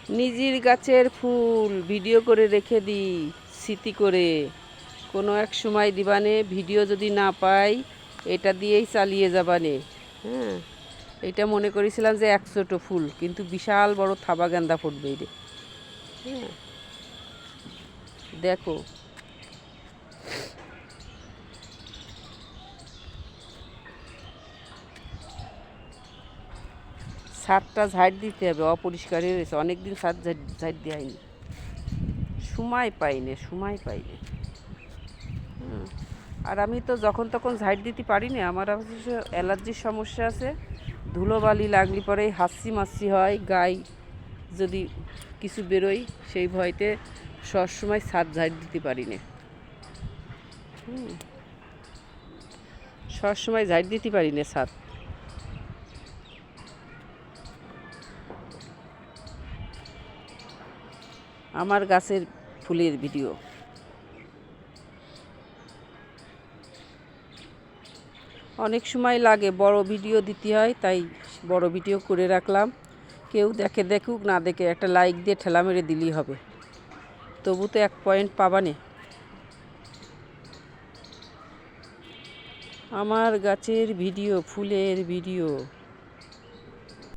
নিজের গাছের full video করে রেখে দিই স্মৃতি করে, কোনো এক সময় দিবানে। ভিডিও যদি না পাই এটা দিয়েই চালিয়ে যাবানে। হ্যাঁ, এটা মনে করেছিলাম যে 100টো ফুল, কিন্তু বিশাল বড় থাবা গেন্দা ফুটবে রে। হ্যাঁ, দেখো ছাদটা ঝাড় দিতে হবে, অপরিষ্কার হয়ে রয়েছে, অনেকদিন ছাদ ঝাড় দেওয়া হয়নি, সময় পাইনি। আর আমি তো যখন তখন ঝাড় দিতে পারি না, আমার অবশ্য অ্যালার্জির সমস্যা আছে। ধুলোবালি লাগলে পরেই হাঁচি মাছি হয়, গায়ে যদি কিছু বেরোয় সেই ভয়তে সবসময় ছাদ ঝাড় দিতে পারি না। সবসময় ঝাড় দিতে পারি না ছাদ। আমার গাছের ফুলের ভিডিও অনেক সময় লাগে, বড় ভিডিও দিতে হয়, তাই বড় ভিডিও করে রাখলাম। কেউ দেখে দেখুক, না দেখে একটা লাইক দিয়ে ঠেলা মেরে দিলেই হবে, তবু তো 1 পয়েন্ট পাবানে। আমার গাছের ভিডিও, ফুলের ভিডিও।